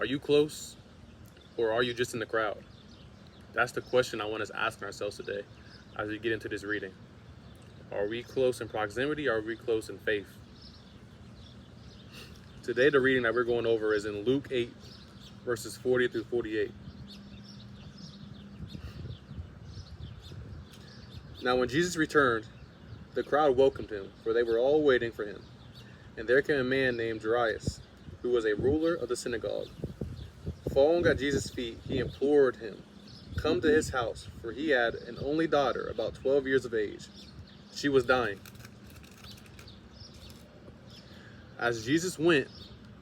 Are you close, or are you just in the crowd? That's the question I want us asking ourselves today as we get into this reading. Are we close in proximity, or are we close in faith? Today, the reading that we're going over is in Luke 8, verses 40 through 48. Now, when Jesus returned, the crowd welcomed him, for they were all waiting for him. And there came a man named Jairus, who was a ruler of the synagogue. Falling at Jesus' feet, he implored him, "Come to his house, for he had an only daughter, about 12 years of age. She was dying." As Jesus went,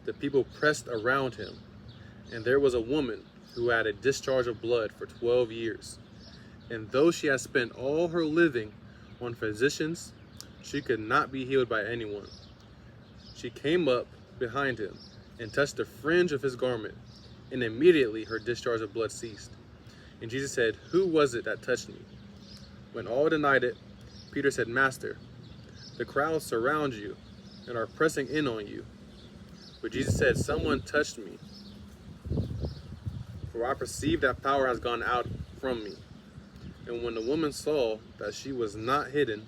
the people pressed around him, and there was a woman who had a discharge of blood for 12 years. And though she had spent all her living on physicians, she could not be healed by anyone. She came up behind him and touched the fringe of his garment, and immediately her discharge of blood ceased. And Jesus said, "Who was it that touched me?" When all denied it, Peter said, "Master, the crowds surround you and are pressing in on you." But Jesus said, "Someone touched me, for I perceive that power has gone out from me." And when the woman saw that she was not hidden,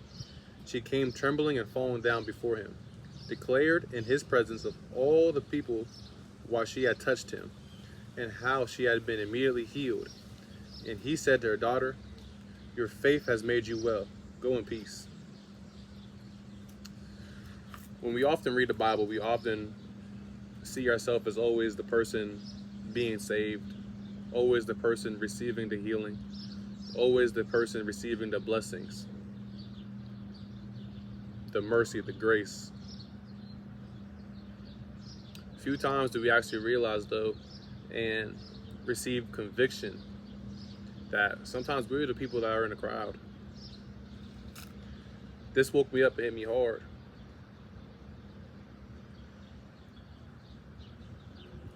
she came trembling and falling down before him, declared in his presence of all the people why she had touched him, and how she had been immediately healed. And he said to her, "Daughter, your faith has made you well. Go in peace." When we often read the Bible, we often see ourselves as always the person being saved, always the person receiving the healing, always the person receiving the blessings, the mercy, the grace. Few times do we actually realize, though, and receive conviction that sometimes we're the people that are in the crowd. This woke me up and hit me hard.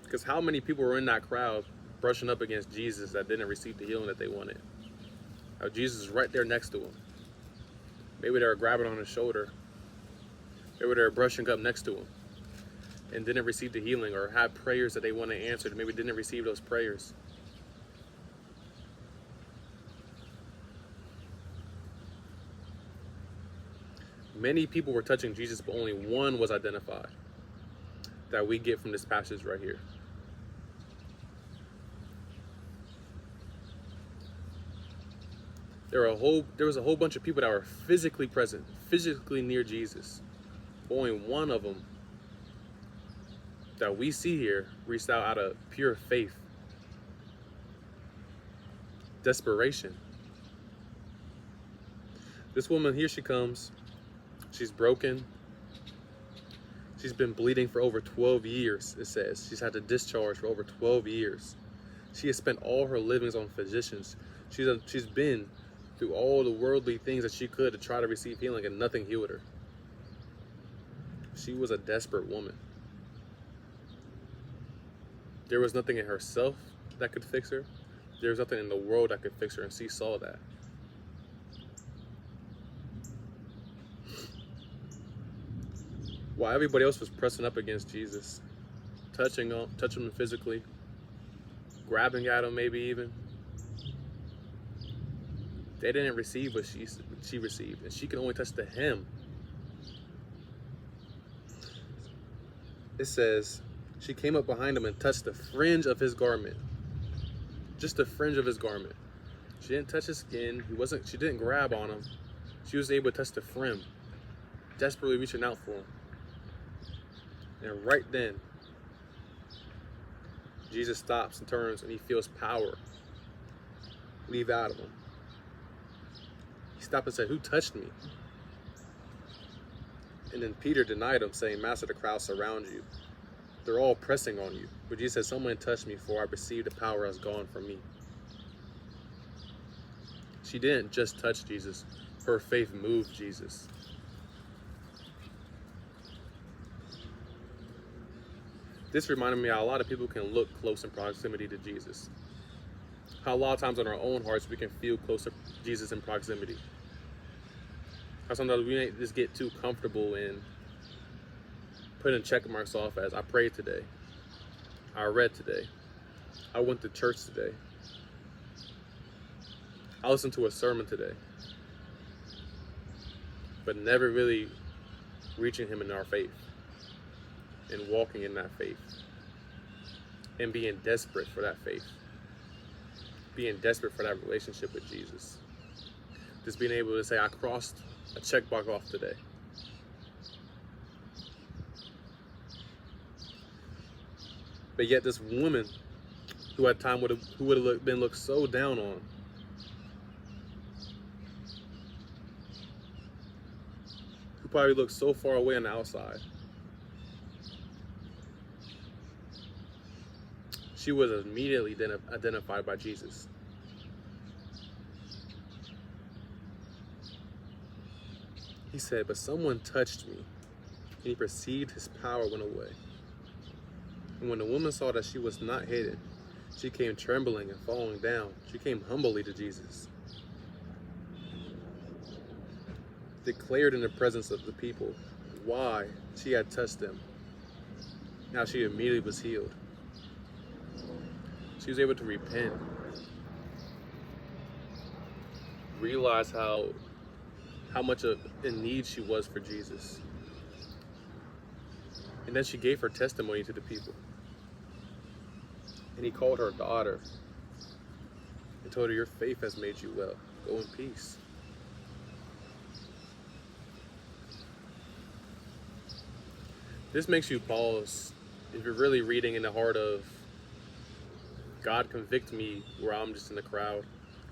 Because how many people were in that crowd brushing up against Jesus that didn't receive the healing that they wanted? How Jesus is right there next to him. Maybe they were grabbing on his shoulder. Maybe they were brushing up next to him and didn't receive the healing, or had prayers that they wanted answered, maybe didn't receive those prayers. Many people were touching Jesus, but only one was identified that we get from this passage right here. There was a whole bunch of people that were physically present, physically near Jesus. Only one of them that we see here reached out of pure faith, desperation. This woman, here she comes. She's broken. She's been bleeding for over 12 years, it says. She's had a discharge for over 12 years. She has spent all her livings on physicians. She's been through all the worldly things that she could to try to receive healing, and nothing healed her. She was a desperate woman. There was nothing in herself that could fix her. There was nothing in the world that could fix her, and she saw that. While everybody else was pressing up against Jesus, touching him physically, grabbing at him maybe even, they didn't receive what she received, and she could only touch the hem. It says, she came up behind him and touched the fringe of his garment. Just the fringe of his garment. She didn't touch his skin. She didn't grab on him. She was able to touch the fringe, desperately reaching out for him. And right then, Jesus stops and turns, and he feels power leave out of him. He stopped and said, "Who touched me?" And then Peter denied him, saying, "Master, the crowd surround you. They're all pressing on you." But Jesus said, "Someone touched me, for I perceived the power has gone from me." She didn't just touch Jesus. Her faith moved Jesus. This reminded me how a lot of people can look close in proximity to Jesus. How a lot of times in our own hearts we can feel close to Jesus in proximity. How sometimes we may just get too comfortable in putting check marks off as, "I prayed today. I read today. I went to church today. I listened to a sermon today. But never really reaching him in our faith and walking in that faith and being desperate for that faith, being desperate for that relationship with Jesus. Just being able to say, I crossed a checkbox off today. But yet this woman who at time would have been looked so down on, who probably looked so far away on the outside, she was immediately identified by Jesus. He said, but someone touched me, and he perceived his power went away. And when the woman saw that she was not hidden, she came trembling and falling down. She came humbly to Jesus, declared in the presence of the people why she had touched him. Now she immediately was healed. She was able to repent, realize how much in need she was for Jesus. And then she gave her testimony to the people. And he called her daughter and told her, your faith has made you well. Go in peace. This makes you pause if you're really reading in the heart of, God, convict me where I'm just in the crowd.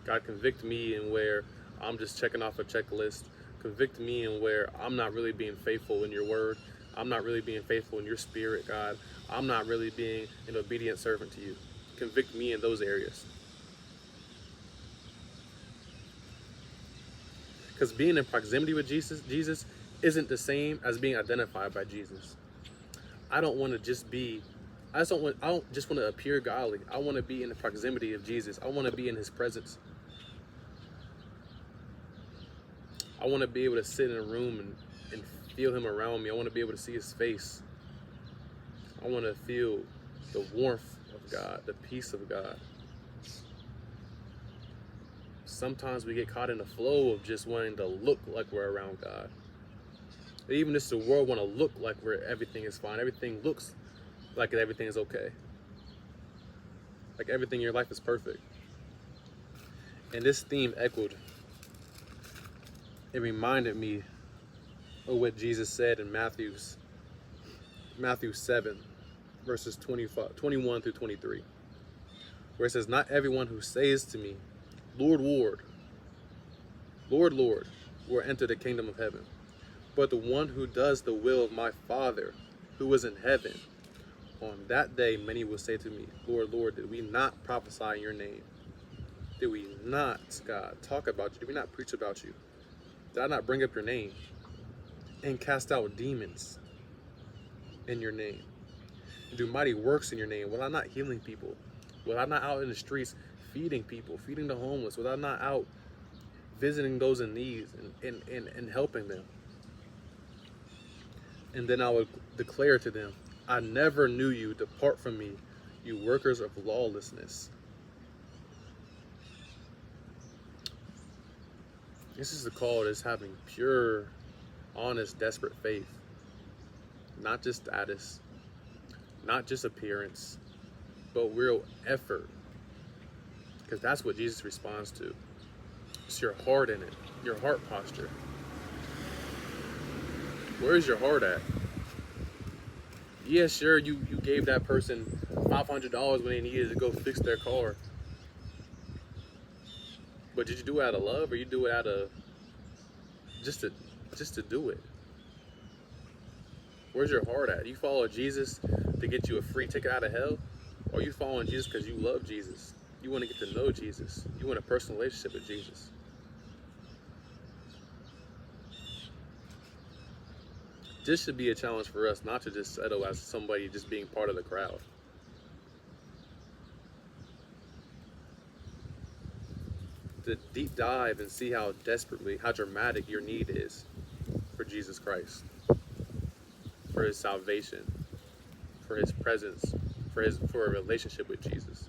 God, convict me in where I'm just checking off a checklist. Convict me in where I'm not really being faithful in your word. I'm not really being faithful in your spirit, God. I'm not really being an obedient servant to you. Convict me in those areas. Because being in proximity with Jesus isn't the same as being identified by Jesus. I don't want to just be, I don't just want to appear godly. I want to be in the proximity of Jesus. I want to be in his presence. I want to be able to sit in a room and feel him around me. I want to be able to see his face. I want to feel the warmth of God, the peace of God. Sometimes we get caught in the flow of just wanting to look like we're around God. Even just the world want to look like everything is fine. Everything looks like everything is okay. Like everything in your life is perfect. And this theme echoed. It reminded me of what Jesus said in Matthew 7, verses 21 through 23, where it says, not everyone who says to me, Lord, Lord, Lord, Lord, will enter the kingdom of heaven, but the one who does the will of my Father who is in heaven. On that day, many will say to me, Lord, Lord, did we not prophesy in your name? Did we not, God, talk about you? Did we not preach about you? Did I not bring up your name and cast out demons in your name? And do mighty works in your name? Was I not healing people? Was I not out in the streets feeding people, feeding the homeless? Was I not out visiting those in need and helping them? And then I would declare to them, I never knew you. Depart from me, you workers of lawlessness. This is the call that's having pure, honest, desperate faith. Not just status, not just appearance, but real effort. Because that's what Jesus responds to. It's your heart in it, your heart posture. Where's your heart at? Yeah, sure, you gave that person $500 when they needed to go fix their car. But did you do it out of love, or you do it out of just to do it? Where's your heart at? You follow Jesus to get you a free ticket out of hell? Or you following Jesus because you love Jesus? You want to get to know Jesus. You want a personal relationship with Jesus. This should be a challenge for us, not to just settle as somebody just being part of the crowd. To deep dive and see how dramatic your need is for Jesus Christ, for his salvation, for his presence, for a relationship with Jesus.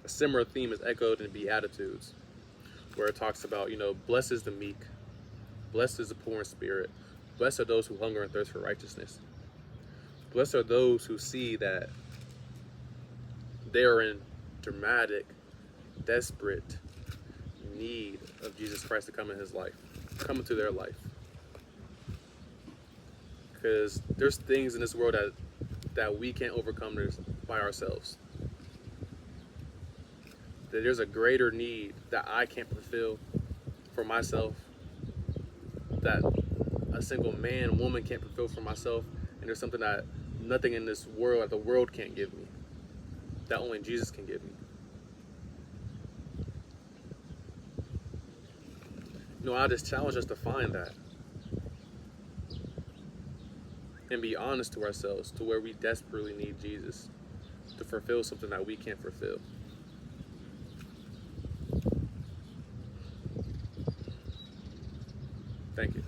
A similar theme is echoed in Beatitudes, where it talks about, blessed is the meek, blessed is the poor in spirit, blessed are those who hunger and thirst for righteousness. Blessed are those who see that they are in dramatic, desperate need of Jesus Christ to come into their life. Because there's things in this world that we can't overcome by ourselves. That there's a greater need that I can't fulfill for myself, that a single man, woman can't fulfill for myself, and there's something that nothing in this world, that the world can't give me, that only Jesus can give me. I just challenge us to find that and be honest to ourselves, to where we desperately need Jesus to fulfill something that we can't fulfill. Thank you.